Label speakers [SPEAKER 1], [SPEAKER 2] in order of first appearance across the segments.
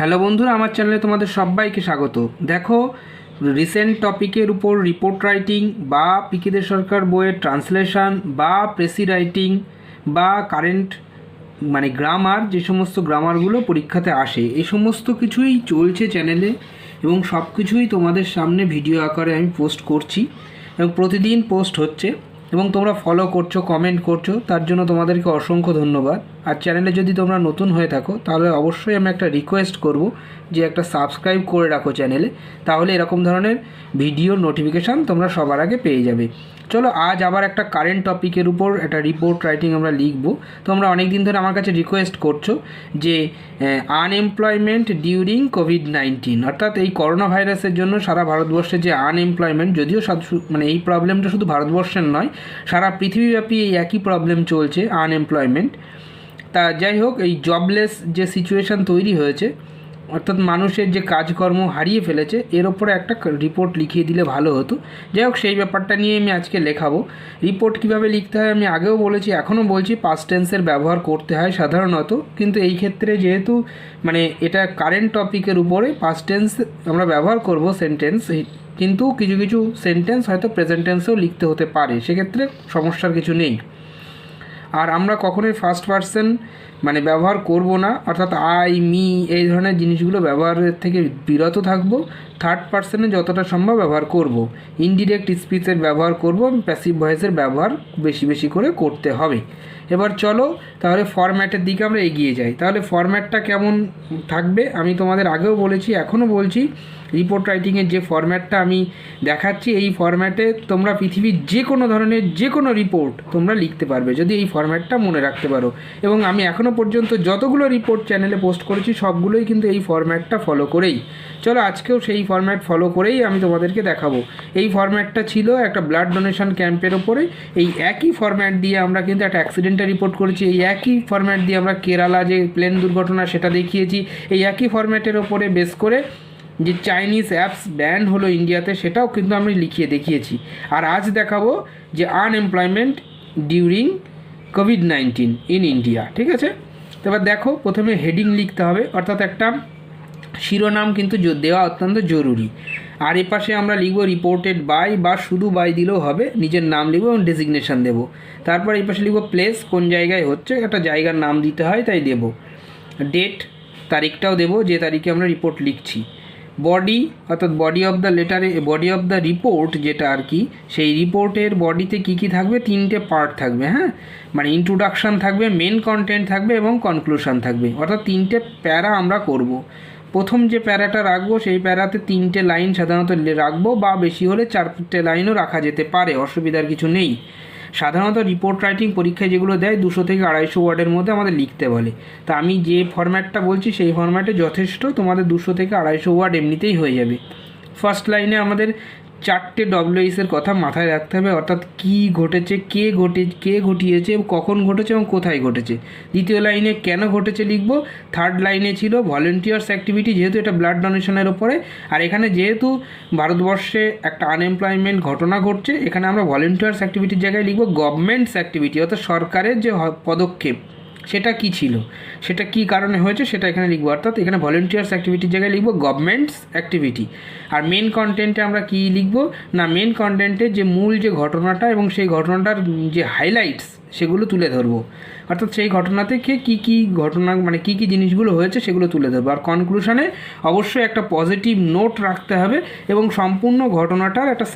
[SPEAKER 1] Hello বন্ধুরা, আমার চ্যানেলে তোমাদের সবাইকে স্বাগত। দেখো, রিসেন্ট টপিকের উপর রিপোর্ট রাইটিং বা পিকিদের সরকার বইয়ের ট্রান্সলেশন বা প্রেসি রাইটিং বা কারেন্ট গ্রামার, যে সমস্ত গ্রামারগুলো পরীক্ষাতে আসে, এই সমস্ত কিছুই চলছে চ্যানেলে এবং সব কিছুই তোমাদের সামনে ভিডিও আকারে আমি পোস্ট করছি এবং প্রতিদিন পোস্ট হচ্ছে এবং তোমরা ফলো করছো, কমেন্ট করছো, তার জন্য তোমাদেরকে অসংখ্য ধন্যবাদ। আর চ্যানেলে যদি তোমরা নতুন হয়ে থাকো তাহলে অবশ্যই আমি একটা রিকোয়েস্ট করব যে একটা সাবস্ক্রাইব করে রাখো চ্যানেলে, তাহলে এরকম ধরনের ভিডিও নোটিফিকেশান তোমরা সবার আগে পেয়ে যাবে। চলো, আজ আবার একটা কারেন্ট টপিকের উপর একটা রিপোর্ট রাইটিং আমরা লিখব। তোমরা অনেক দিন ধরে আমার কাছে রিকোয়েস্ট করছো যে আনএমপ্লয়মেন্ট ডিউরিং কোভিড-19, অর্থাৎ এই করোনা ভাইরাসের জন্য সারা ভারতবর্ষে যে আনএমপ্লয়মেন্ট, যদিও এই প্রবলেমটা শুধু ভারতবর্ষের নয়, সারা পৃথিবীব্যাপী এই একই প্রবলেম চলছে, আনএমপ্লয়মেন্ট। তা যাই হোক, এই জবলেস যে সিচুয়েশান তৈরি হয়েছে, অর্থাৎ মানুষের যে কাজকর্ম হারিয়ে ফেলেছে, এর ওপরে একটা রিপোর্ট লিখিয়ে দিলে ভালো হতো। যাই হোক, সেই ব্যাপারটা নিয়ে আমি আজকে লেখাবো। রিপোর্ট কীভাবে লিখতে হয় আমি আগেও বলেছি, এখনও বলছি, পাস্ট টেন্সের ব্যবহার করতে হয় সাধারণত, কিন্তু এই ক্ষেত্রে যেহেতু এটা কারেন্ট টপিকের উপরে পাস্ট টেন্স আমরা ব্যবহার করব সেন্টেন্স, কিন্তু কিছু কিছু সেন্টেন্স হয়তো প্রেজেন্ট টেন্সেও লিখতে হতে পারে, সেক্ষেত্রে সমস্যার কিছু নেই। আর আমরা কখনোই ফার্স্ট পারসন ব্যবহার করব না, অর্থাৎ আই, মি, এই ধরনের জিনিসগুলো ব্যবহারের থেকে বিরত থাকব। থার্ড পারসনে যতটা সম্ভব ব্যবহার করব। ইনডিরেক্ট স্পিচের ব্যবহার করব, প্যাসিভ ভয়েসের ব্যবহার বেশি বেশি করে করতে হবে। এবার চলো তাহলে ফরম্যাটের দিকে আমরা এগিয়ে যাই। তাহলে ফরম্যাটটা কেমন থাকবে আমি তোমাদের আগেও বলেছি, এখনও বলছি, রিপোর্ট রাইটিংয়ের যে ফরম্যাটটা আমি দেখাচ্ছি, এই ফরম্যাটে তোমরা পৃথিবীর যে কোনো ধরনের যে কোনো রিপোর্ট তোমরা লিখতে পারবে যদি এই ফরম্যাটটা মনে রাখতে পারো। এবং আমি এখনও পর্যন্ত যতগুলো রিপোর্ট চ্যানেলে পোস্ট করেছি সবগুলোই কিন্তু এই ফরম্যাটটা ফলো করেই। চলো, আজকেও সেই ফরম্যাট ফলো করেই আমি তোমাদেরকে দেখাবো। এই ফরম্যাটটা ছিল একটা ব্লাড ডোনেশন ক্যাম্পের ওপরে। এই একই ফরম্যাট দিয়ে আমরা কিন্তু একটা অ্যাক্সিডেন্টের রিপোর্ট করেছি, এই একই ফরম্যাট দিয়ে আমরা কেরালা যে প্লেন দুর্ঘটনা সেটা দেখিয়েছি, এই একই ফরম্যাটের ওপরে বেস করে যে চাইনিজ অ্যাপস ব্যান হলো ইন্ডিয়াতে, সেটাও কিন্তু আমি লিখিয়ে দেখিয়েছি। আর আজ দেখাবো যে unemployment during COVID-19 in India. ঠিক আছে, এবার দেখো, প্রথমে হেডিং লিখতে হবে, অর্থাৎ একটা শিরোনাম কিন্তু দেওয়া অত্যন্ত জরুরি। আর এপাশে আমরা লিখব রিপোর্টেড বাই, বা শুধু বাই দিলেও হবে, নিজের নাম লিখব এবং ডেজিগনেশান দেবো। তারপর এই পাশে লিখব প্লেস, কোন জায়গায় হচ্ছে, একটা জায়গার নাম দিতে হয় তাই দেব। ডেট, তারিখটাও দেবো যে তারিখে আমরা রিপোর্ট লিখছি। বডি, অর্থাৎ বডি অফ দ্য লেটারে, বডি অফ দ্য রিপোর্ট যেটা আর কি, সেই রিপোর্টের বডিতে কী কী থাকবে, 3টে পার্ট থাকবে। হ্যাঁ, ইন্ট্রোডাকশান থাকবে, মেন কন্টেন্ট থাকবে এবং কনক্লুশন থাকবে, অর্থাৎ 3টে প্যারা আমরা করব। প্রথম যে প্যারাটা রাখবো সেই প্যারাতে 3টে লাইন সাধারণত রাখবো, বা বেশি হলে 4টে লাইনও রাখা যেতে পারে, অসুবিধার কিছু নেই। সাধারণত রিপোর্ট রাইটিং পরীক্ষায় যেগুলো দেয় 200 থেকে 250 ওয়ার্ডের মধ্যে আমাদের লিখতে বলে। তা আমি যে ফরম্যাটটা বলছি সেই ফরম্যাটে যথেষ্ট, তোমাদের 200 থেকে 250 ওয়ার্ড এমনিতেই হয়ে যাবে। ফার্স্ট লাইনে আমাদের 4টে ডব্লিউএসের কথা মাথায় রাখতে হবে, অর্থাৎ কী ঘটেছে, কে ঘটিয়েছে, কখন ঘটেছে এবং কোথায় ঘটেছে। দ্বিতীয় লাইনে কেন ঘটেছে লিখব। থার্ড লাইনে ছিল ভলেন্টিয়ার্স অ্যাক্টিভিটি, যেহেতু এটা ব্লাড ডোনেশনের ওপরে, আর এখানে যেহেতু ভারতবর্ষে একটা আনএমপ্লয়মেন্ট ঘটনা ঘটছে, এখানে আমরা ভলেন্টিয়ার্স অ্যাক্টিভিটির জায়গায় লিখব গভর্নমেন্টস অ্যাক্টিভিটি, অর্থাৎ সরকারের যে পদক্ষেপ সেটা কি ছিল, সেটা কি কারণে হয়েছে সেটা এখানে লিখবো। অর্থাৎ এখানে ভলেন্টিয়ার্স অ্যাক্টিভিটির জায়গায় লিখবো গভর্নমেন্টস অ্যাক্টিভিটি। আর মেন কন্টেন্টে আমরা কি লিখবো না, মেন কন্টেন্টে যে মূল যে ঘটনাটা এবং সেই ঘটনাটার যে হাইলাইটস সেগুলো তুলে ধরবো, অর্থাৎ সেই ঘটনা থেকে কী ঘটনা কী জিনিসগুলো হয়েছে সেগুলো তুলে ধরবো। আর কনক্লুশনে অবশ্যই একটা পজিটিভ নোট রাখতে হবে এবং সম্পূর্ণ ঘটনাটার একটা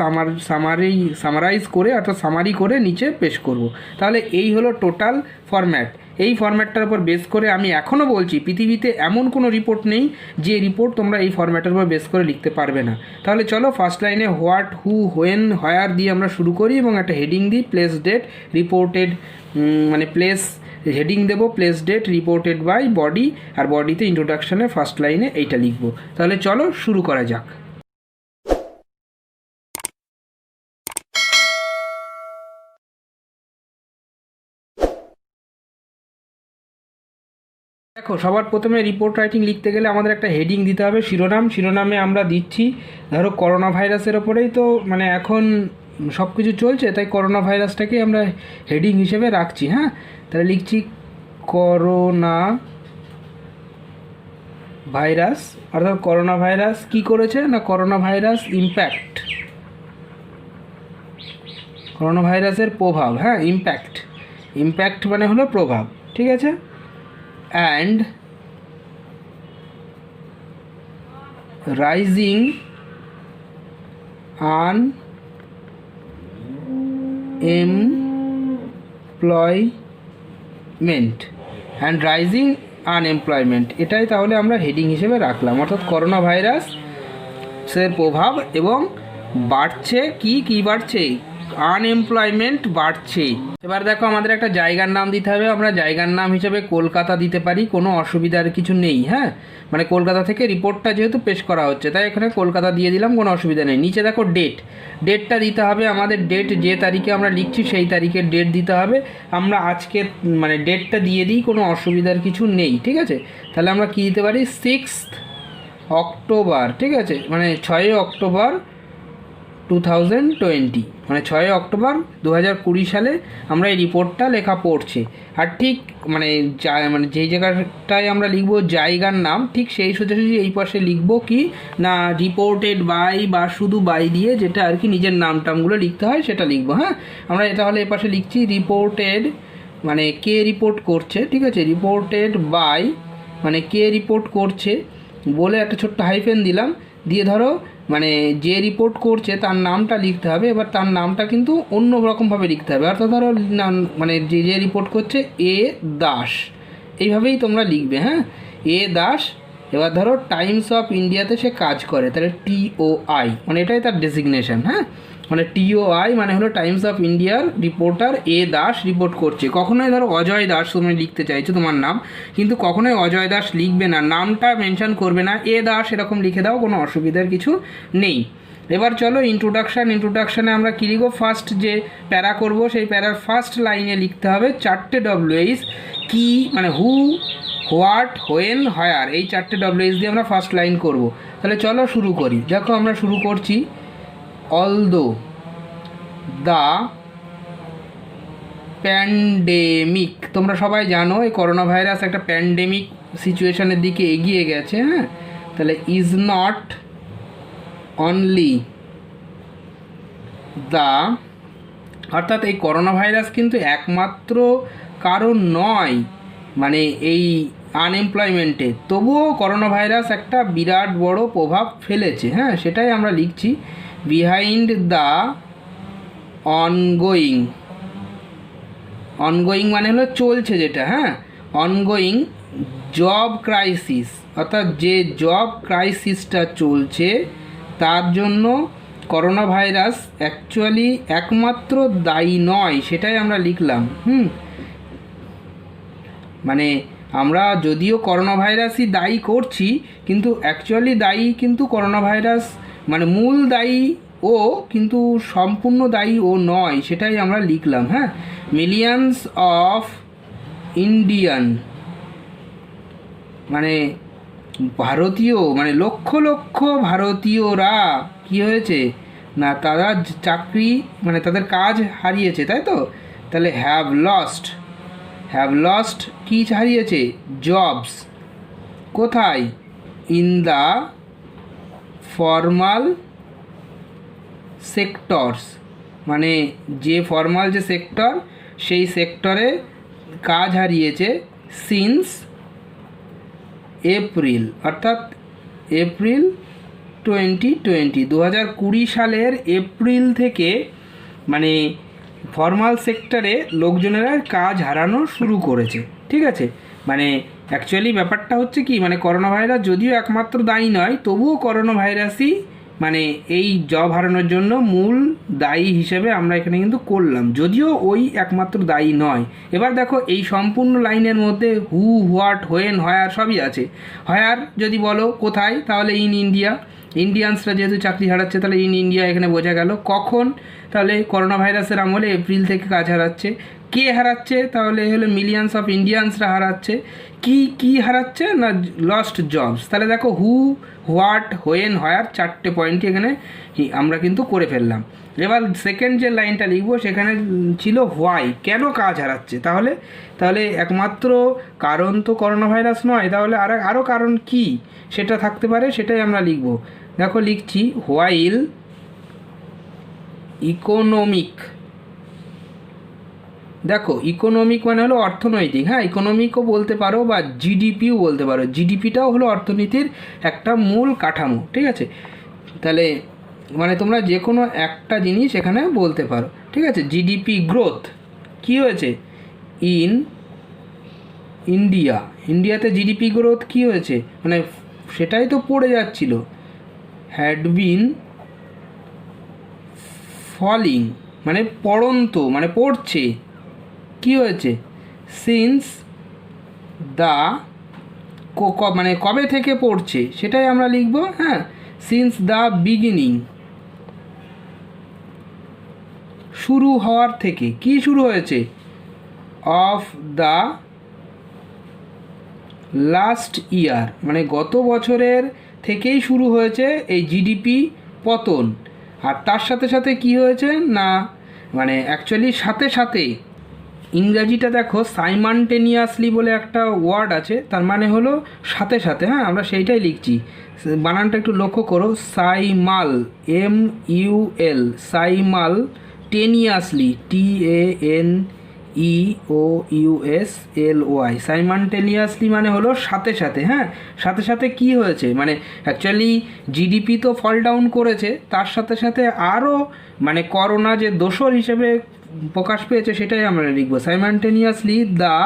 [SPEAKER 1] সামারাইজ করে, অর্থাৎ সামারি করে নিচে পেশ করব। তাহলে এই হলো টোটাল ফরম্যাট। এই ফরম্যাটটার উপর বেস করে আমি এখনও বলছি, পৃথিবীতে এমন কোনো রিপোর্ট নেই যে রিপোর্ট তোমরা এই ফরম্যাটের উপর বেস করে লিখতে পারবে না। তাহলে চলো, ফার্স্ট লাইনে হোয়াট, হু, হোয়েন, হোয়ার দিয়ে আমরা শুরু করি এবং একটা হেডিং দিই, place date reported, place heading দেবো, place date reported by, body, আর বডিতে ইন্ট্রোডাকশানে ফার্স্ট লাইনে এইটা লিখবো। তাহলে চলো শুরু করা যাক। দেখো, সবার প্রথমে রিপোর্ট রাইটিং লিখতে গেলে আমাদের একটা হেডিং দিতে হবে, শিরোনাম। শিরোনামে আমরা দিচ্ছি, ধরো করোনা ভাইরাসের ওপরেই তো এখন সব কিছু চলছে, তাই করোনা ভাইরাসটাকে আমরা হেডিং হিসেবে রাখছি। হ্যাঁ, তাহলে লিখছি করোনা ভাইরাস অর্থাৎ করোনা ভাইরাস কী করেছে না, করোনা ভাইরাস ইম্প্যাক্ট, করোনা ভাইরাসের প্রভাব, হ্যাঁ ইম্প্যাক্ট, ইম্প্যাক্ট মানে হলো প্রভাব, ঠিক আছে। And rising unemployment, and rising unemployment, এটাই তাহলে আমরা হেডিং হিসেবে রাখলাম। অর্থাৎ করোনা ভাইরাসের প্রভাব এবং বাড়ছে কি বাড়ছে, আনএমপ্লয়মেন্ট বাড়ছে। এবার দেখো আমাদের একটা জায়গার নাম দিতে হবে, আমরা জায়গার নাম হিসেবে কলকাতা দিতে পারি, কোনো অসুবিধার কিছু নেই, হ্যাঁ মানে কলকাতা থেকে রিপোর্টটা যেহেতু পেশ করা হচ্ছে তাই এখানে কলকাতা দিয়ে দিলাম, কোনো অসুবিধা নেই। নিচে দেখো ডেটটা দিতে হবে আমাদের, ডেট যে তারিখে আমরা লিখছি সেই তারিখের ডেট দিতে হবে। আমরা আজকে মানে ডেটটা দিয়ে দিই, কোনো অসুবিধার কিছু নেই, ঠিক আছে। তাহলে আমরা কী দিতে পারি, 6 অক্টোবর, ঠিক আছে, মানে 6 অক্টোবর 2020, মানে 6 অক্টোবর 2020 সালে আমরা এই রিপোর্টটা লেখা পড়ছে। আর ঠিক মানে যেই জায়গাটায় আমরা লিখবো জায়গার নাম, ঠিক সেই সোজাসুজি এই পাশে লিখবো কি না রিপোর্টেড বাই বা শুধু বাই দিয়ে যেটা আর কি নিজের নাম টামগুলো লিখতে হয় সেটা লিখবো, হ্যাঁ। আমরা এটা হলে এই পাশে লিখছি রিপোর্টেড, মানে কে রিপোর্ট করছে, ঠিক আছে, রিপোর্টেড বাই মানে কে রিপোর্ট করছে বলে একটা ছোট্ট হাইফেন দিলাম, দিয়ে ধরো মানে যে রিপোর্ট করছে তার নামটা লিখতে হবে। এবার তার নামটা কিন্তু অন্য রকমভাবে লিখতে হবে, অর্থাৎ ধরো মানে যে রিপোর্ট করছে এ দাস, এইভাবেই তোমরা লিখবে, হ্যাঁ এ দাস। এবার ধরো টাইমস অফ ইন্ডিয়াতে সে কাজ করে, তাহলে TOI মানে এটাই তার ডেসিগনেশন, হ্যাঁ মানে TOI মানে হলো টাইমস অফ ইন্ডিয়ার রিপোর্টার এ দাস রিপোর্ট করছে। কখনোই ধরো অজয় দাস তুমি লিখতে চাইছো তোমার নাম, কিন্তু কখনোই অজয় দাস লিখবে না, নামটা মেনশন করবে না, এ দাস এরকম লিখে দাও, কোনো অসুবিধার কিছু নেই। এবার চলো ইন্ট্রোডাকশানে আমরা কী লিখবো, ফার্স্ট যে প্যারা করব সেই প্যারার ফার্স্ট লাইনে লিখতে হবে 4টে WH, কি মানে হু, হোয়াট, হোয়েন, হায়ার, এই 4টে WH দিয়ে আমরা ফার্স্ট লাইন করব। তাহলে চলো শুরু করি। দেখো আমরা শুরু করছি, অলদো দ্য প্যান্ডেমিক, তোমরা সবাই জানো এই করোনা ভাইরাস একটা প্যান্ডেমিক সিচুয়েশনের দিকে এগিয়ে গেছে, হ্যাঁ তাহলে ইজ নট অনলি দ্য, অর্থাৎ এই করোনা ভাইরাস কিন্তু একমাত্র কারণ নয় মানে এই আনএমপ্লয়মেন্টে, তবুও করোনা ভাইরাস একটা বিরাট বড় প্রভাব ফেলেছে, হ্যাঁ সেটাই আমরা লিখছি। বিহাইন্ড দ্য অনগোয়িং, অনগোয়িং মানে হলো চলছে যেটা, হ্যাঁ অনগোয়িং জব ক্রাইসিস, অর্থাৎ যে জব ক্রাইসিসটা চলছে তার জন্য করোনা ভাইরাস অ্যাকচুয়ালি একমাত্র দায়ী নয়, সেটাই আমরা লিখলাম। মানে আমরা যদিও করোনা ভাইরাসই দায়ী করছি, কিন্তু অ্যাকচুয়ালি দায়ী কিন্তু করোনা ভাইরাস, মানে মূল দায়ী ও, কিন্তু সম্পূর্ণ দায়ী ও নয়, সেটাই আমরা লিখলাম, হ্যাঁ। মিলিয়ন্স অফ ইন্ডিয়ান, মানে ভারতীয়, মানে লক্ষ লক্ষ ভারতীয়রা কি হয়েছে না তারা চাকরি মানে তাদের কাজ হারিয়েছে, তাই তো। তাহলে হ্যাভ লস্ট কি হারিয়েছে, জবস, কোথায়, ইন দ্য ফর্মাল সেক্টরস, মানে যে ফর্মাল যে সেক্টর সেই সেক্টরে কাজ হারিয়েছে, সিন্স এপ্রিল, অর্থাৎ এপ্রিল 2020 সালের এপ্রিল থেকে মানে ফর্মাল সেক্টরে লোকজনেরা কাজ হারানো শুরু করেছে, ঠিক আছে। মানে অ্যাকচুয়ালি ব্যাপারটা হচ্ছে কি, মানে করোনা ভাইরাস যদিও একমাত্র দায়ী নয়, তবুও করোনা ভাইরাসই মানে এই জব হারানোর জন্য মূল দায়ী হিসেবে আমরা এখানে কিন্তু করলাম, যদিও ওই একমাত্র দায়ী নয়। এবার দেখো এই সম্পূর্ণ লাইনের মধ্যে হু, হোয়াট, হোয়েন, হায়ার সবই আছে। হায়ার যদি বলো কোথায়, তাহলে ইন ইন্ডিয়া, ইন্ডিয়ানসরা যেহেতু চাকরি হারাচ্ছে তাহলে ইন ইন্ডিয়া এখানে বোঝা গেল। কখন, তাহলে করোনা ভাইরাসের আমলে এপ্রিল থেকে কাজ হারাচ্ছে। কে হারাচ্ছে? তাহলে হলো মিলিয়নস অফ ইন্ডিয়ানসরা হারাচ্ছে। কি হারাচ্ছে না লস্ট জবস। তাহলে দেখো হু, হোয়াট, হোয়েন, হোয়ার, 4টে পয়েন্টই এখানে আমরা কিন্তু করে ফেললাম। এবার সেকেন্ড যে লাইনটা লিখবো সেখানে ছিল হোয়াই, কেন কাজ হারাচ্ছে। তাহলে একমাত্র কারণ তো করোনা ভাইরাস নয়, তাহলে আরও কারণ কি সেটা থাকতে পারে, সেটাই আমরা লিখব। দেখো লিখছি, হোয়াইল ইকোনমিক, দেখো ইকোনমিক মানে হলো অর্থনৈতিক, হ্যাঁ ইকোনমিকও বলতে পারো বা জিডিপিও বলতে পারো, জিডিপিটাও হলো অর্থনীতির একটা মূল কাঠামো, ঠিক আছে। তাহলে মানে তোমরা যে কোনো একটা জিনিস এখানে বলতে পারো, ঠিক আছে। জিডিপি গ্রোথ কি হয়েছে ইন্ডিয়াতে জিডিপি গ্রোথ কি হয়েছে, মানে সেটাই তো পড়ে যাচ্ছিল, হ্যাড বিন ফলিং, মানে পড়ন্ত মানে পড়ছে, কি হয়েছে সিন্স দ্য, মানে কবে থেকে পড়ছে সেটাই আমরা লিখব, হ্যাঁ সিন্স দ্য বিগিনিং, শুরু হওয়ার থেকে, কি শুরু হয়েছে অফ দ্য লাস্ট ইয়ার, মানে গত বছরের থেকেই শুরু হয়েছে এই জিডিপি পতন। আর তার সাথে সাথে কি হয়েছে না, মানে অ্যাকচুয়ালি সাথে সাথে, ইংরাজিটা দেখো সাইমানটেনিয়াসলি বলে একটা ওয়ার্ড আছে, তার মানে হলো সাথে সাথে, হ্যাঁ আমরা সেইটাই লিখছি, বানানটা একটু লক্ষ্য করো, সাইমাল, MUL, সাইমাল টেনিয়াসলি, TANEOUSLY, সাইমানটেনিয়াসলি মানে হলো সাথে সাথে, হ্যাঁ সাথে সাথে কি হয়েছে, মানে অ্যাকচুয়ালি জিডিপি তো ফল ডাউন করেছে, তার সাথে সাথে আরও মানে করোনা যে দোসর হিসেবে প্রকাশ পেয়েছে সেটাই আমরা লিখব, সাইমানটেনিয়াসলি দ্য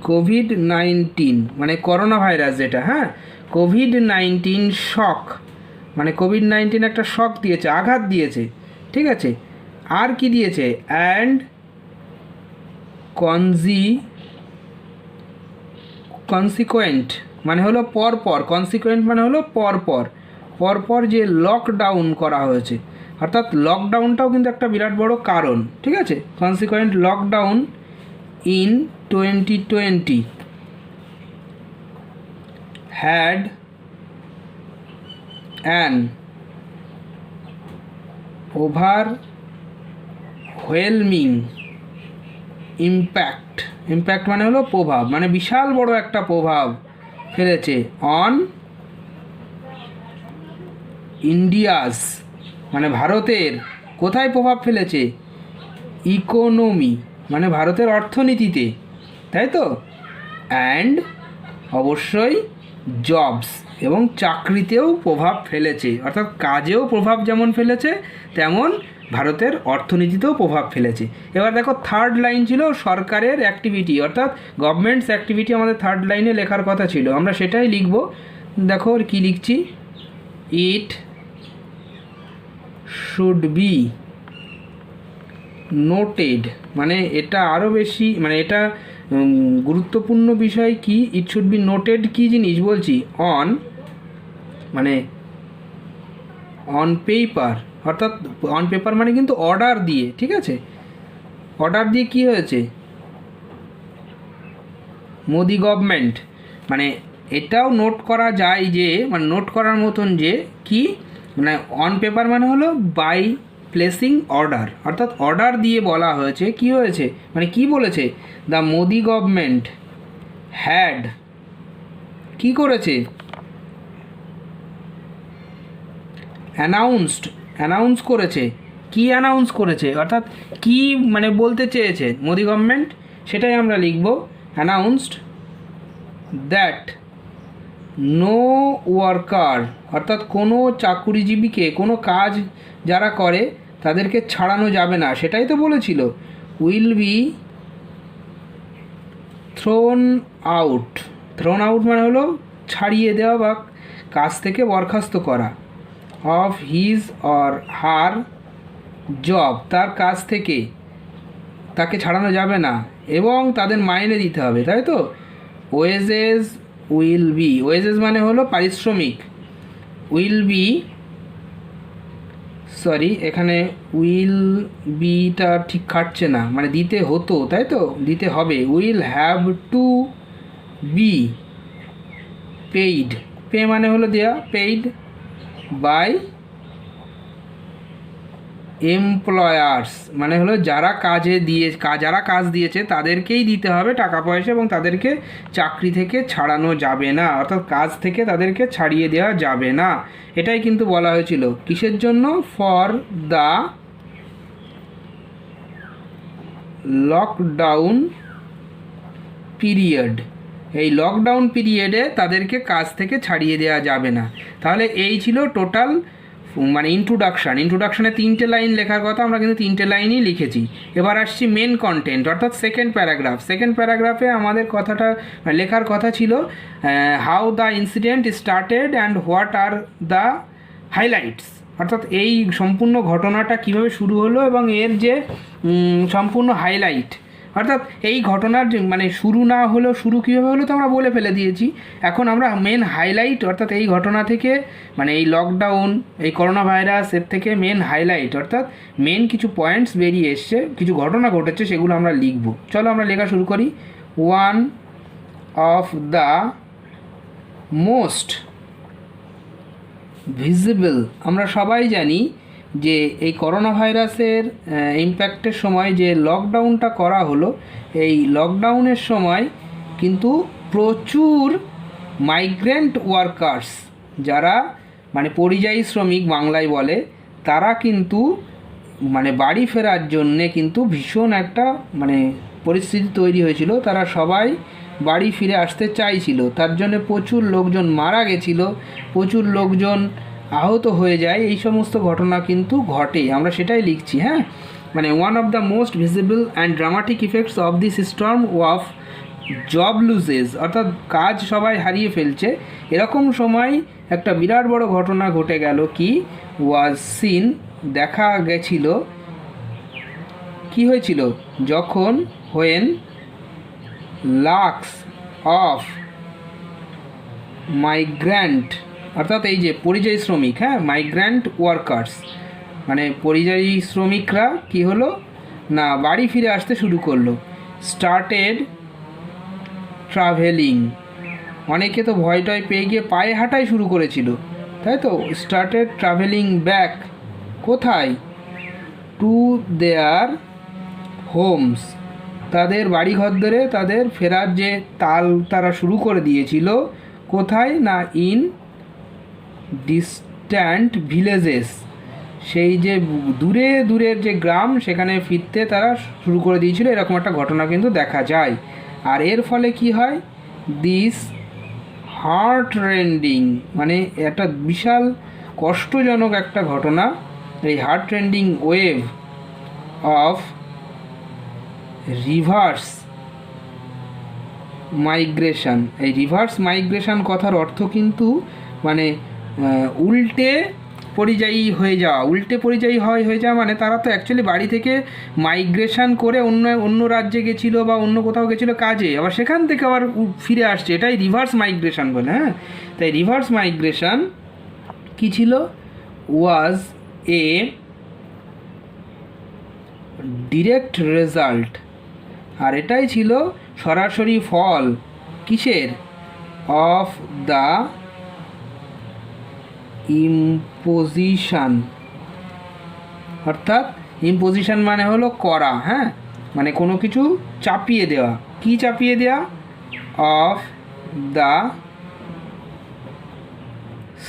[SPEAKER 1] কোভিড-19, মানে করোনা ভাইরাস যেটা, হ্যাঁ কোভিড-19 শক, মানে কোভিড-19 একটা শক দিয়েছে, আঘাত দিয়েছে, ঠিক আছে। আর কি দিয়েছে, অ্যান্ড কনসিকুয়েন্ট মানে হলো পরপর, কনসিকুয়েন্ট মানে হলো পরপর যে লকডাউন করা হয়েছে, অর্থাৎ লকডাউনটাও কিন্তু একটা বিরাট বড় কারণ, ঠিক আছে। Consequent lockdown in 2020 had an overwhelming impact মানে হলো প্রভাব, মানে বিশাল বড় একটা প্রভাব ফেলেছে অন ইন্ডিয়াস, মানে ভারতের কোথায় প্রভাব ফেলেছে, ইকোনমি মানে ভারতের অর্থনীতিতে, তাই তো, অ্যান্ড অবশ্যই জবস এবং চাকরিতেও প্রভাব ফেলেছে, অর্থাৎ কাজেও প্রভাব যেমন ফেলেছে তেমন ভারতের অর্থনীতিতেও প্রভাব ফেলেছে। এবার দেখো থার্ড লাইন ছিল সরকারের অ্যাক্টিভিটি, অর্থাৎ গভর্নমেন্টস অ্যাক্টিভিটি আমাদের থার্ড লাইনে লেখার কথা ছিল, আমরা সেটাই লিখব। দেখো কি লিখছি, ইট শুড বি নোটেড, মানে এটা আরও বেশি, মানে এটা গুরুত্বপূর্ণ বিষয় কি, ইট শুড বি নোটেড কি জিনিস বলছি, অন পেপার, অর্থাৎ অন পেপার মানে কিন্তু অর্ডার দিয়ে, ঠিক আছে, অর্ডার দিয়ে কি হয়েছে মোদি গভর্নমেন্ট, মানে এটাও নোট করা যায় যে, মানে নোট করার মতন যে কি, মানে অন পেপার মানে হলো বাই প্লেসিং অর্ডার, অর্থাৎ অর্ডার দিয়ে বলা হয়েছে কি হয়েছে, মানে কি বলেছে, দ্য মোদি গভর্নমেন্ট হ্যাড কি করেছে, অ্যানাউন্স করেছে, কি অ্যানাউন্স করেছে, অর্থাৎ কি মানে বলতে চেয়েছে মোদি গভর্নমেন্ট, সেটাই আমরা লিখব, অ্যানাউন্সড দ্যাট নো ওয়ার্কার, অর্থাৎ কোনো চাকুরিজীবীকে, কোনো কাজ যারা করে তাদেরকে ছাড়ানো যাবে না, সেটাই তো বলেছিল, উইল বি থ্রোন আউট মানে হলো ছাড়িয়ে দেওয়া বা কাজ থেকে বরখাস্ত করা, of his or her job, তার কাজ থেকে তাকে ছাড়ানো যাবে না এবং তাদের মাইনে দিতে হবে, তাই তো। ওয়েজেস উইল বি, ওয়েজেস মানে হলো পারিশ্রমিক, উইল বি সরি, এখানে উইল বিটা ঠিক খাটছে না, মানে দিতে হতো, তাই তো, দিতে হবে। Will have to be paid, pay মানে হলো দেয়া, পেইড বাই এমপ্লয়ার্স মানে হলো যারা যারা কাজ দিয়েছে তাদেরকেই দিতে হবে টাকা পয়সা, এবং তাদেরকে চাকরি থেকে ছাড়ানো যাবে না, অর্থাৎ কাজ থেকে তাদেরকে ছাড়িয়ে দেওয়া যাবে না। এটাই কিন্তু বলা হয়েছিল কিসের জন্য? For the lockdown period. এই লকডাউন পিরিয়ডে তাদেরকে কাজ থেকে ছাড়িয়ে দেওয়া যাবে না। তাহলে এই ছিল টোটাল মানে ইন্ট্রোডাকশানে 3টে লাইন লেখার কথা, আমরা কিন্তু 3টে লাইনই লিখেছি। এবার আসছি মেন কন্টেন্ট, অর্থাৎ সেকেন্ড প্যারাগ্রাফে আমাদের কথাটা লেখার কথা ছিল how the incident started and what are the highlights, অর্থাৎ এই সম্পূর্ণ ঘটনাটা কিভাবে শুরু হলো এবং এর যে সম্পূর্ণ হাইলাইট, অর্থাৎ এই ঘটনার মানে শুরু না হলেও শুরু কীভাবে হলো তো আমরা বলে ফেলে দিয়েছি। এখন আমরা মেন হাইলাইট, অর্থাৎ এই ঘটনা থেকে মানে এই লকডাউন, এই করোনা ভাইরাস, এর থেকে মেন হাইলাইট অর্থাৎ মেন কিছু পয়েন্টস বেরিয়ে এসছে, কিছু ঘটনা ঘটেছে, সেগুলো আমরা লিখব। চলো আমরা লেখা শুরু করি। One of the most visible, আমরা সবাই জানি যে এই করোনা ভাইরাসের ইম্প্যাক্টের সময় যে লকডাউনটা করা হলো, এই লকডাউনের সময় কিন্তু প্রচুর মাইগ্রেন্ট ওয়ার্কার্স, যারা মানে পরিযায়ী শ্রমিক বাংলায় বলে, তারা কিন্তু মানে বাড়ি ফেরার জন্যে কিন্তু ভীষণ একটা মানে পরিস্থিতি তৈরি হয়েছিল, তারা সবাই বাড়ি ফিরে আসতে চাইছিল। তার জন্য প্রচুর লোকজন মারা গেছিল, প্রচুর লোকজন আহত হয়ে যায়, এই সমস্ত ঘটনা কিন্তু ঘটে, আমরা সেটাই লিখছি। হ্যাঁ, মানে one of the most visible and dramatic effects of this storm of job losses, অর্থাৎ কাজ সবাই হারিয়ে ফেলছে, এরকম সময় একটা বিরাট বড় ঘটনা ঘটে গেল। কি ওয়াজ সিন, দেখা গেছিল, কি হয়েছিল? যখন হোয়েন লাক্স অফ মাইগ্র্যান্ট, অর্থাৎ এই যে পরিযায়ী শ্রমিক, হ্যাঁ, মাইগ্র্যান্ট ওয়ার্কার্স মানে পরিযায়ী শ্রমিকরা কি হলো না বাড়ি ফিরে আসতে শুরু করলো। স্টার্টেড ট্রাভেলিং, অনেকে তো ভয় টয় পেয়ে গিয়ে পায়ে হাঁটাই শুরু করেছিল, তাই তো। স্টার্টেড ট্রাভেলিং ব্যাক, কোথায়? টু দেয়ার হোমস, তাদের বাড়িঘর ধরে তাদের ফেরার যে তাল তারা শুরু করে দিয়েছিল, কোথায় না ইন ডিস্ট্যান্ট ভিলেজেস, সেই যে দূরের যে গ্রাম, সেখানে ফিরতে তারা শুরু করে দিয়েছিল, এরকম একটা ঘটনা কিন্তু দেখা যায়। আর এর ফলে কি হয়? দিস হার্ট রেন্ডিং, মানে একটা বিশাল কষ্টজনক একটা ঘটনা, এই heart rending wave of reverse migration. এই রিভার্স মাইগ্রেশন কথার অর্থ কিন্তু মানে উল্টে পরিযায়ী হয়ে যাওয়া, হয়ে যাওয়া মানে তারা তো অ্যাকচুয়ালি বাড়ি থেকে মাইগ্রেশন করে অন্য রাজ্যে গেছিলো বা অন্য কোথাও গেছিলো কাজে, আবার সেখান থেকে আবার ফিরে আসছে, এটাই রিভার্স মাইগ্রেশন বলে। হ্যাঁ, তাই রিভার্স মাইগ্রেশন কী ছিল? ওয়াজ এ ডিরেক্ট রেজাল্ট, আর এটাই ছিল সরাসরি ফল কিসের? অফ দ্য ইম্পোজিশন, অর্থাৎ ইম্পোজিশন মানে হলো করা, হ্যাঁ, মানে কোনো কিছু চাপিয়ে দেওয়া। কি চাপিয়ে দেওয়া? অফ দ্য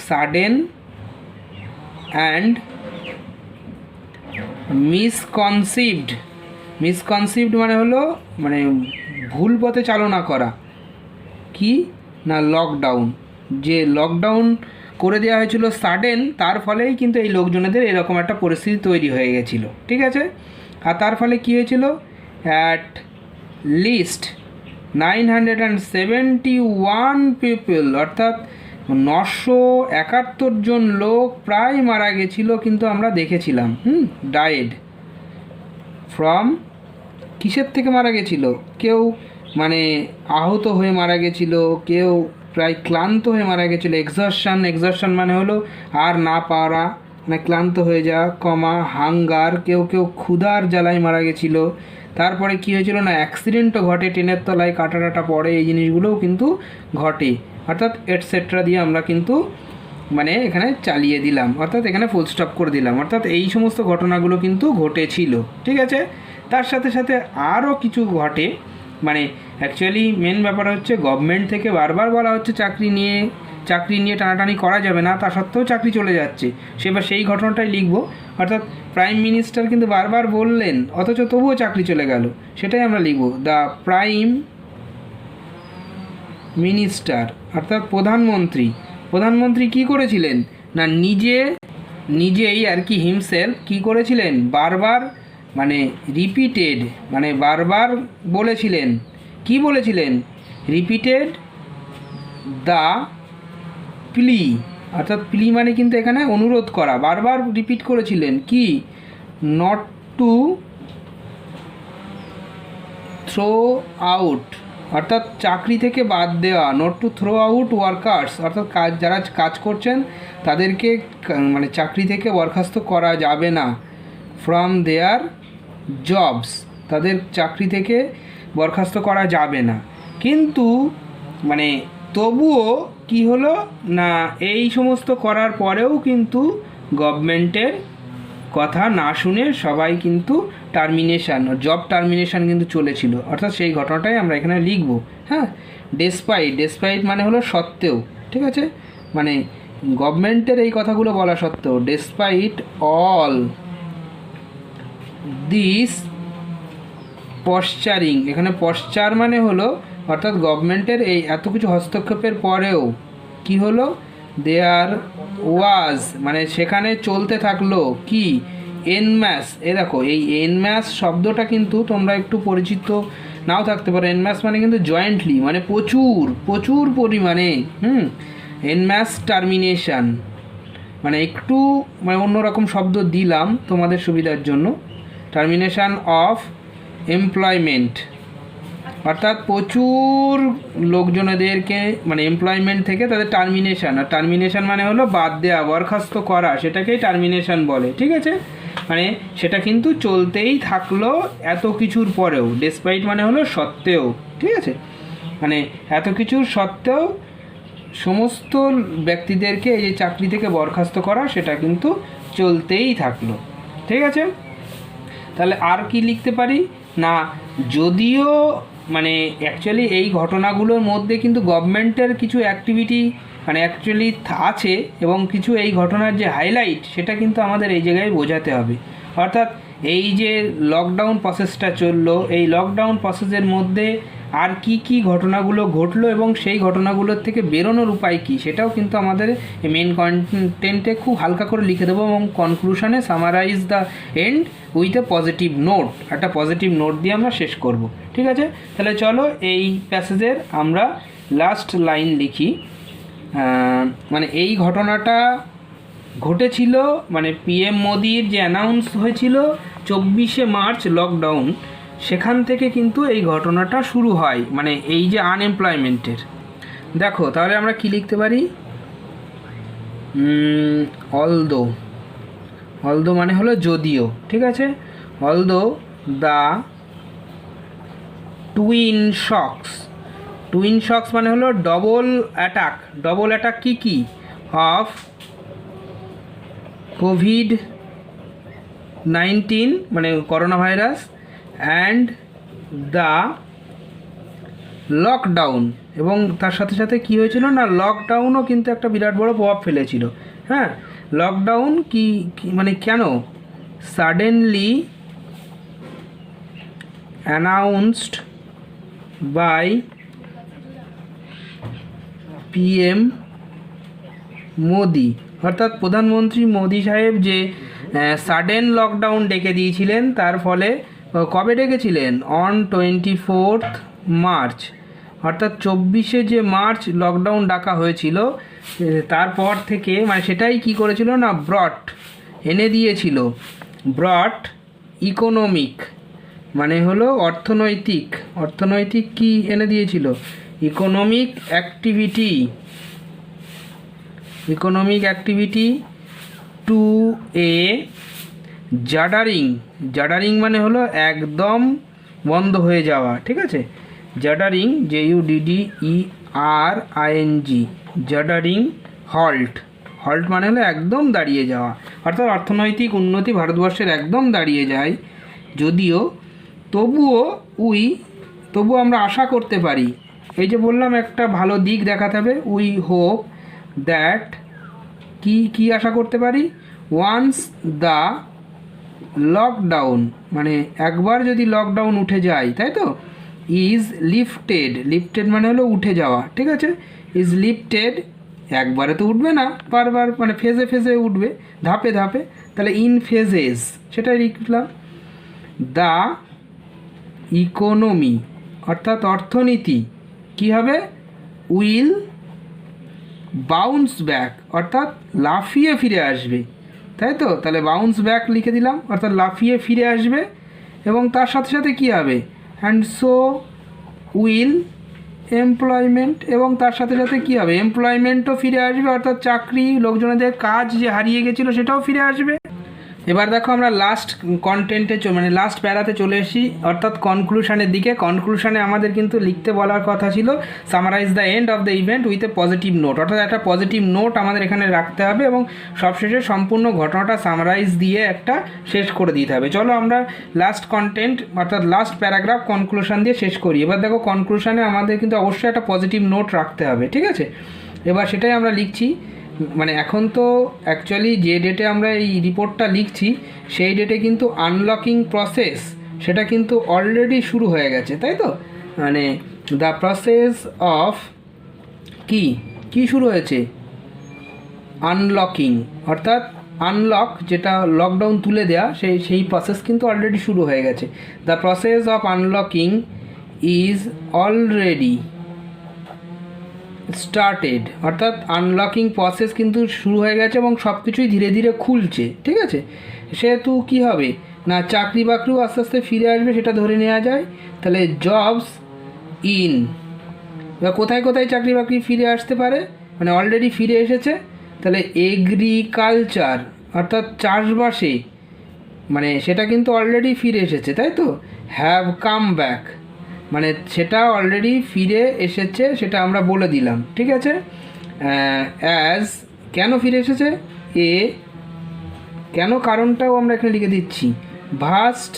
[SPEAKER 1] সাডেন অ্যান্ড মিসকনসিভড মানে হলো মানে ভুল পথে চালনা করা। কি না লকডাউন, যে লকডাউন করে দেওয়া হয়েছিল সাডেন, তার ফলেই কিন্তু এই লোকজনেদের এরকম একটা পরিস্থিতি তৈরি হয়ে গেছিল, ঠিক আছে। আর তার ফলে কী হয়েছিল? অ্যাট লিস্ট 971 পিপল, অর্থাৎ 971 জন লোক প্রায় মারা গেছিল, কিন্তু আমরা দেখেছিলাম ডায়েড ফ্রম, কিসের থেকে মারা গেছিল? কেউ মানে আহত হয়ে মারা গেছিল, কেউ প্রায় ক্লান্ত হয়ে মারা গেছিলো। এক্সস্টন মানে হলো আর না পারা, মানে ক্লান্ত হয়ে যাওয়া, কমা হাঙ্গার, কেউ কেউ ক্ষুধার জ্বালায় মারা গেছিল। তারপরে কী হয়েছিল না অ্যাক্সিডেন্টও ঘটে, ট্রেনের তলায় কাটা টাটা পড়ে, এই জিনিসগুলোও কিন্তু ঘটে। অর্থাৎ এটসেট্রা দিয়ে আমরা কিন্তু মানে এখানে চালিয়ে দিলাম, অর্থাৎ এখানে ফুল স্টপ করে দিলাম। অর্থাৎ এই সমস্ত ঘটনাগুলো কিন্তু ঘটেছিল, ঠিক আছে। তার সাথে সাথে আরও কিছু ঘটে, মানে অ্যাকচুয়ালি মেন ব্যাপার হচ্ছে গভর্নমেন্ট থেকে বারবার বলা হচ্ছে চাকরি নিয়ে টানাটানি করা যাবে না, তা সত্ত্বেও চাকরি চলে যাচ্ছে। সেই ঘটনাটাই লিখব। অর্থাৎ প্রাইম মিনিস্টার কিন্তু বারবার বললেন অথচ তবুও চাকরি চলে গেল, সেটাই আমরা লিখব। দ্য প্রাইম মিনিস্টার অর্থাৎ প্রধানমন্ত্রী কি করেছিলেন না নিজেই আর কি হিমসেলফ কি করেছিলেন, বারবার মানে রিপিটেড মানে বারবার বলেছিলেন, কি বলেছিলেন, রিপিটেড দ্য প্লি। অর্থাৎ প্লি মানে কিন্তু এখানে অনুরোধ করা, বারবার রিপিট করেছিলেন কি, নট টু থ্রো আউট অর্থাৎ চাকরি থেকে বাদ দেওয়া, not to throw out workers অর্থাৎ যারা কাজ করছেন তাদেরকে মানে চাকরি থেকে বরখাস্ত করা যাবে না, ফ্রম দেয়ার জবস তাদের চাকরি থেকে বরখাস্ত করা যাবে না। কিন্তু মানে তবুও কি হলো না এই সমস্ত করার পরেও কিন্তু গভর্নমেন্টের কথা না শুনে সবাই কিন্তু জব টার্মিনেশন কিন্তু চলেছিল। অর্থাৎ সেই ঘটনাটাই আমরা এখানে লিখব। হ্যাঁ, ডেসপাইট মানে হলো সত্ত্বেও, ঠিক আছে, মানে গভর্নমেন্টের এই কথাগুলো বলা সত্ত্বেও, ডেসপাইট অল দিস পশ্চারিং, এখানে পশ্চার মানে হলো অর্থাৎ গভর্নমেন্টের এই এত কিছু হস্তক্ষেপের পরেও কি হলো, দেয়ার ওয়াজ মানে সেখানে চলতে থাকলো কি, এনম্যাস। দেখো এই এনম্যাস শব্দটা কিন্তু তোমরা একটু পরিচিত নাও থাকতে পারো। এনম্যাস মানে কিন্তু জয়েন্টলি মানে প্রচুর পরিমাণে। এনম্যাস টার্মিনেশন মানে একটু মানে অন্যরকম শব্দ দিলাম তোমাদের সুবিধার জন্য। টার্মিনেশন অফ এমপ্লয়মেন্ট অর্থাৎ প্রচুর লোকজনেদেরকে মানে এমপ্লয়মেন্ট থেকে তাদের টার্মিনেশন, আর টার্মিনেশন মানে হলো বাদ দেওয়া, বরখাস্ত করা, সেটাকেই টার্মিনেশন বলে, ঠিক আছে। মানে সেটা কিন্তু চলতেই থাকলো এত কিছুর পরেও, ডেসপাইট মানে হলো সত্ত্বেও, ঠিক আছে, মানে এত কিছুর সত্ত্বেও সমস্ত ব্যক্তিদেরকে এই যে চাকরি থেকে বরখাস্ত করা সেটা কিন্তু চলতেই থাকলো, ঠিক আছে। তাহলে আর কি লিখতে পারি না, যদিও মানে অ্যাকচুয়ালি এই ঘটনাগুলোর মধ্যে কিন্তু গভর্নমেন্টের কিছু অ্যাক্টিভিটি মানে অ্যাকচুয়ালি আছে, এবং কিছু এই ঘটনার যে হাইলাইট সেটা কিন্তু আমাদের এই জায়গায় বোঝাতে হবে। অর্থাৎ এই যে লকডাউন প্রসেসটা চললো, এই লকডাউন প্রসেসের মধ্যে আর কি ঘটনাগুলো ঘটলো এবং সেই ঘটনাগুলোর থেকে বেরোনোর উপায় কী সেটাও কিন্তু আমাদের মেন কন্টেন্টে খুব হালকা করে লিখে দেবো, এবং কনক্লুশনে summarise the end with a positive note, একটা পজিটিভ নোট দিয়ে আমরা শেষ করব, ঠিক আছে। তাহলে চলো এই প্যাসেজের আমরা লাস্ট লাইন লিখি। মানে এই ঘটনাটা ঘটেছিল মানে পিএম মোদির যে অ্যানাউন্স হয়েছিল 24শে মার্চ লকডাউন, সেখান থেকে কিন্তু এই ঘটনাটা শুরু হয়, মানে এই যে আনএমপ্লয়মেন্টের। দেখো তাহলে আমরা কি লিখতে পারি, অলদো মানে হলো যদিও, ঠিক আছে। অলদো দ্য টুইন শকস মানে হলো ডবল অ্যাটাক কি অফ COVID-19 মানে corona virus and the lockdown, এবং তার সাথে সাথে কি হয়েছিল না লকডাউনও কিন্তু একটা বিরাট বড় প্রভাব ফেলেছিল। হ্যাঁ, লকডাউন কি মানে কেন, suddenly announced by PM Modi, অর্থাৎ প্রধানমন্ত্রী মোদি সাহেব যে সাডেন লকডাউন ডেকে দিয়েছিলেন, তার ফলে কবে ডেকেছিলেন, অন 24 মার্চ, অর্থাৎ 24শে যে মার্চ লকডাউন ডাকা হয়েছিল, তারপর থেকে মানে সেটাই কি করেছিল না এনে দিয়েছিল ব্রট ইকোনমিক মানে হলো অর্থনৈতিক কি এনে দিয়েছিল, ইকোনমিক অ্যাক্টিভিটি টু এ জাডারিং। জাডারিং মানে হলো একদম বন্ধ হয়ে যাওয়া, ঠিক আছে। জাডারিং, JUDDERING, জাডারিং হল্ট। হল্ট মানে হলো একদম দাঁড়িয়ে যাওয়া, অর্থাৎ অর্থনৈতিক উন্নতি ভারতবর্ষের একদম দাঁড়িয়ে যায়। যদিও তবুও আমরা আশা করতে পারি, এই যে বললাম একটা ভালো দিক দেখাতে হবে, উই হোপ দ্যাট, কি আশা করতে পারি, ওয়ান্স দ্য লকডাউন, মানে একবার যদি লকডাউন উঠে যায়, তাই তো, ইজ লিফটেড মানে হলো উঠে যাওয়া, ঠিক আছে। ইজ লিফটেড, একবারে তো উঠবে না, বারবার মানে ফেজে ফেজে উঠবে, ধাপে ধাপে, তাহলে ইন ফেজেস সেটাই লিখলাম। দ্য ইকোনমি অর্থাৎ অর্থনীতি কী হবে, উইল বাউন্স ব্যাক অর্থাৎ লাফিয়ে ফিরে আসবে, তাই তো। তাহলে বাউন্স ব্যাক লিখে দিলাম, অর্থাৎ লাফিয়ে ফিরে আসবে। এবং তার সাথে সাথে কী হবে, অ্যান্ড সো উইল এমপ্লয়মেন্ট, এবং তার সাথে সাথে কী হবে, এমপ্লয়মেন্টও ফিরে আসবে, অর্থাৎ চাকরি, লোকজনদের কাজ যে হারিয়ে গেছিলো সেটাও ফিরে আসবে। এবার দেখো আমরা লাস্ট কন্টেন্টে মানে লাস্ট প্যারাতে চলে এসেছি, অর্থাৎ কনক্লুশনের দিকে। কনক্লুশনে আমাদের কিন্তু লিখতে বলার কথা ছিল summarise the end of the event with a positive note, অর্থাৎ একটা পজিটিভ নোট আমাদের এখানে রাখতে হবে এবং সবশেষে সম্পূর্ণ ঘটনাটা সামারাইজ দিয়ে একটা শেষ করে দিতে হবে। চলো আমরা লাস্ট কন্টেন্ট অর্থাৎ লাস্ট প্যারাগ্রাফ কনক্লুশন দিয়ে শেষ করি। এবার দেখো কনক্লুশনে আমাদের কিন্তু অবশ্যই একটা পজিটিভ নোট রাখতে হবে, ঠিক আছে। এবার সেটাই আমরা লিখছি, মানে এখন তো অ্যাকচুয়ালি যে ডেটে আমরা এই রিপোর্টটা লিখছি সেই ডেটে কিন্তু আনলকিং প্রসেস সেটা কিন্তু অলরেডি শুরু হয়ে গেছে, তাই তো। মানে দ্য প্রসেস অফ কি শুরু হয়েছে, আনলকিং, অর্থাৎ আনলক যেটা লকডাউন তুলে দেওয়া সেই প্রসেস কিন্তু অলরেডি শুরু হয়ে গেছে। The process of unlocking is already started, অর্থাৎ আনলকিং প্রসেস কিন্তু শুরু হয়ে গেছে এবং সব কিছুই ধীরে ধীরে খুলছে, ঠিক আছে। সেহেতু কী হবে না, চাকরি বাকরিও আস্তে আস্তে ফিরে আসবে, সেটা ধরে নেওয়া যায়। তাহলে জবস ইন, এবার কোথায় কোথায় চাকরি বাকরি ফিরে আসতে পারে, মানে অলরেডি ফিরে এসেছে। তাহলে এগ্রিকালচার অর্থাৎ চাষবাসে, মানে সেটা কিন্তু অলরেডি ফিরে এসেছে, তাই তো। হ্যাভ কাম ব্যাক, মানে সেটা অলরেডি ফিরে এসেছে, সেটা আমরা বলে দিলাম, ঠিক আছে। অ্যাজ, কেন ফিরে এসেছে, কেন কারণটাও আমরা এখানে লিখে দিচ্ছি। ভাস্ট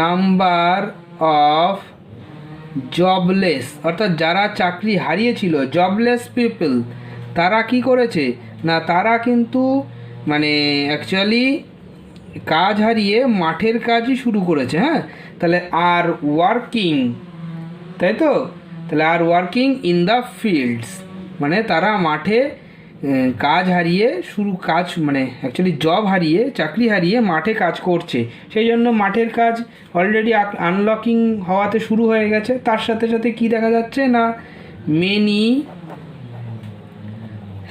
[SPEAKER 1] নাম্বার অফ জবলেস, অর্থাৎ যারা চাকরি হারিয়েছিল, জবলেস পিপল, তারা কি করেছে না, তারা কিন্তু মানে অ্যাকচুয়ালি কাজ হারিয়ে মাঠের কাজই শুরু করেছে, হ্যাঁ। তাহলে আর ওয়ার্কিং, তাই তো, তাহলে are working in the fields, মানে তারা মাঠে কাজ হারিয়ে মানে অ্যাকচুয়ালি জব হারিয়ে, চাকরি হারিয়ে মাঠে কাজ করছে, সেই জন্য মাঠের কাজ অলরেডি আনলকিং হওয়াতে শুরু হয়ে গেছে। তার সাথে সাথে কি দেখা যাচ্ছে না, মেনি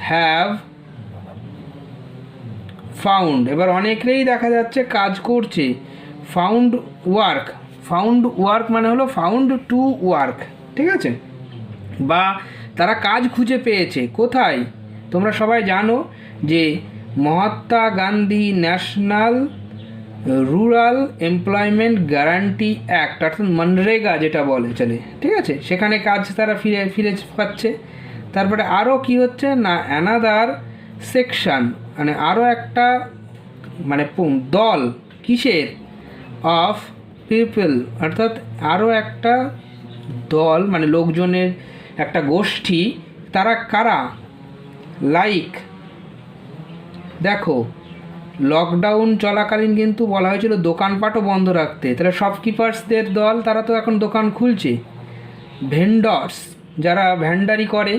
[SPEAKER 1] হ্যাভ ফাউন্ড, এবার অনেকেই দেখা যাচ্ছে কাজ করছে, ফাউন্ড ওয়ার্ক মানে হলো ফাউন্ড টু ওয়ার্ক, ঠিক আছে, বা তারা কাজ খুঁজে পেয়েছে। কোথায়, তোমরা সবাই জানো যে Mahatma Gandhi national rural employment guarantee act, অর্থাৎ মনরেগা যেটা বলে চলে, ঠিক আছে, সেখানে কাজ তারা ফিরে পাচ্ছে। তারপরে আরও কি হচ্ছে না, অ্যানাদার সেকশন, মানে আরও একটা মানে দল, কিসের, অফ পিপল, অর্থাৎ আরও একটা দল মানে লোকজনের একটা গোষ্ঠী, তারা কারা, লাইক, দেখো লকডাউন চলাকালীন কিন্তু বলা হয়েছিল দোকানপাটও বন্ধ রাখতে, তাহলে শপকিপার্সদের দল, তারা তো এখন দোকান খুলছে। ভেন্ডর্স, যারা ভ্যান্ডারি করে,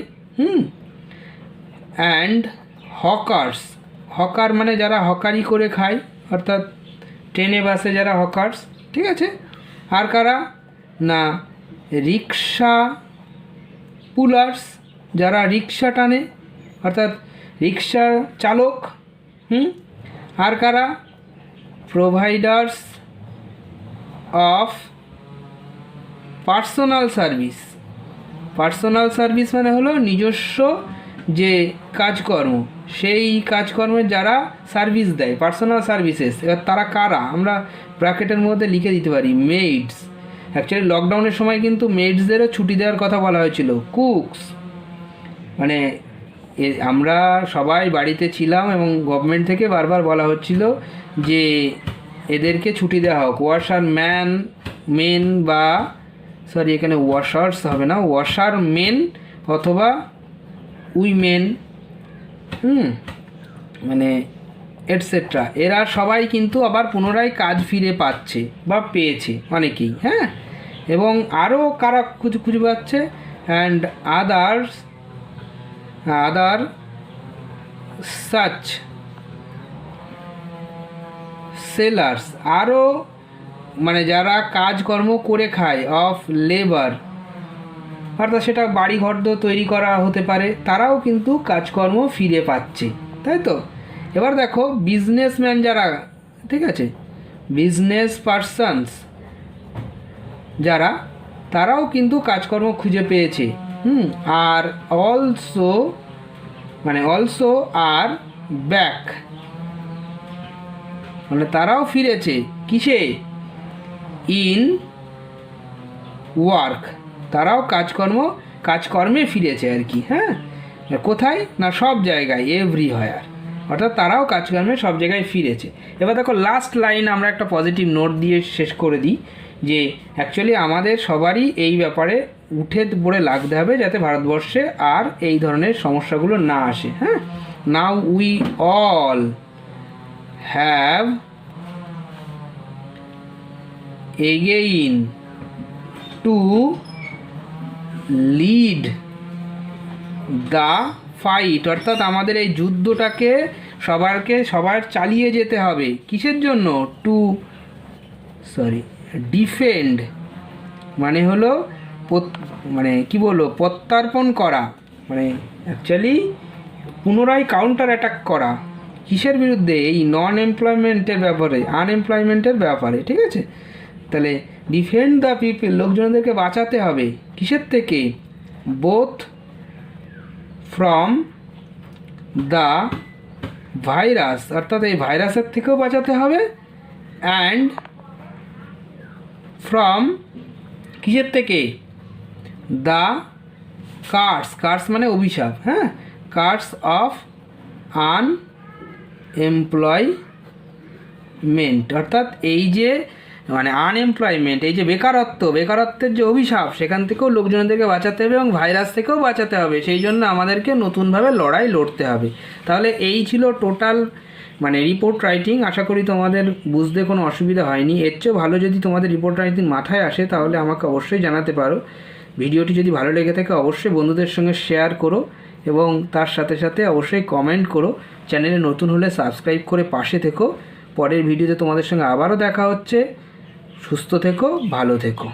[SPEAKER 1] অ্যান্ড হকার মানে যারা হকারি করে খায়, অর্থাৎ ট্রেনে বাসে যারা হকার্স, ঠিক আছে। আর কারা না, রিক্সা পুলার্স, যারা রিক্সা টানে, অর্থাৎ রিক্সা চালক, আর কারা, প্রোভাইডার্স অফ পার্সোনাল সার্ভিস মানে হলো নিজস্ব যে কাজকর্ম, সেই কাজকর্মের যারা সার্ভিস দেয়, পার্সোনাল সার্ভিসেস, এবার তারা কারা আমরা ব্র্যাকেটের মধ্যে লিখে দিতে পারি মেইডস। অ্যাকচুয়ালি লকডাউনের সময় কিন্তু মেইডসদেরও ছুটি দেওয়ার কথা বলা হয়েছিল। কুকস মানে আমরা সবাই বাড়িতে ছিলাম এবং গভর্নমেন্ট থেকে বারবার বলা হচ্ছিল যে এদেরকে ছুটি দেওয়া হোক। ওয়াশার মেন বা সরি এখানে ওয়াশার্স হবে না, ওয়াশার মেন অথবা উইমেন, মানে এটসেট্রা, এরা সবাই কিন্তু আবার পুনরায় কাজ ফিরে পাচ্ছে বা পেয়েছে অনেকেই। হ্যাঁ, এবং আরও কারা খুঁজে পাচ্ছে, অ্যান্ড আদার সাচ সেলার্স, আরও মানে যারা কাজকর্ম করে খায় অফ লেবার, অর্থাৎ সেটা বাড়ি ঘর তৈরি করা হতে পারে, তারাও কিন্তু কাজকর্ম ফিরে পাচ্ছে, তাই তো। এবার দেখো বিজনেসম্যান যারা, ঠিক আছে, বিজনেস পারসনস যারা, তারাও কিন্তু কাজকর্ম খুঁজে পেয়েছে। আর অলসো আর ব্যাক, মানে তারাও ফিরেছে কিসে, ইন ওয়ার্ক, তারাও কাজকর্মে ফিরেছে আর কি। হ্যাঁ, কোথায় না, সব জায়গায়, এভরিহোয়ার, অর্থাৎ তারাও কাজকর্মে সব জায়গায় ফিরেছে। এবার দেখো লাস্ট লাইন আমরা একটা পজিটিভ নোট দিয়ে শেষ করে দিই যে অ্যাকচুয়ালি আমাদের সবারই এই ব্যাপারে উঠে পড়ে লাগতে হবে যাতে ভারতবর্ষে আর এই ধরনের সমস্যাগুলো না আসে। হ্যাঁ, now we all have again to lead the fight, অর্থাৎ আমাদের এই যুদ্ধটাকে সবার চালিয়ে যেতে হবে। কিসের জন্য? ডিফেন্ড মানে হলো মানে কি বলবো, প্রত্যার্পণ করা, মানে অ্যাকচুয়ালি পুনরায় কাউন্টার অ্যাটাক করা। কিসের বিরুদ্ধে? এই আনএমপ্লয়মেন্টের ব্যাপারে, ঠিক আছে। তাহলে ডিফেন্ড দ্য পিপল, লোকজনদেরকে বাঁচাতে হবে কিসের থেকে? বোথ ফ্রম দ্য ভাইরাস, অর্থাৎ এই ভাইরাসের থেকেও বাঁচাতে হবে, অ্যান্ড ফ্রম কিসের থেকে? দ্য কার্স মানে অভিশাপ। হ্যাঁ, কার্স অফ আনএমপ্লয়মেন্ট, অর্থাৎ এই যে মানে আনএমপ্লয়মেন্ট, এই যে বেকারত্বের যে অভিশাপ, সেখান থেকেও লোকজনদেরকে বাঁচাতে হবে এবং ভাইরাস থেকেও বাঁচাতে হবে। সেই জন্য আমাদেরকে নতুনভাবে লড়তে হবে। তাহলে এই ছিল টোটাল মানে রিপোর্ট রাইটিং। আশা করি তোমাদের বুঝতে কোনো অসুবিধা হয়নি। এর চেয়েও ভালো যদি তোমাদের রিপোর্ট রাইটিং মাথায় আসে তাহলে আমাকে অবশ্যই জানাতে পারো। ভিডিওটি যদি ভালো লেগে থাকে অবশ্যই বন্ধুদের সঙ্গে শেয়ার করো এবং তার সাথে সাথে অবশ্যই কমেন্ট করো। চ্যানেলে নতুন হলে সাবস্ক্রাইব করে পাশে থেকো। পরের ভিডিওতে তোমাদের সঙ্গে আবারও দেখা হচ্ছে। সুস্থ থেকো, ভালো থেকো।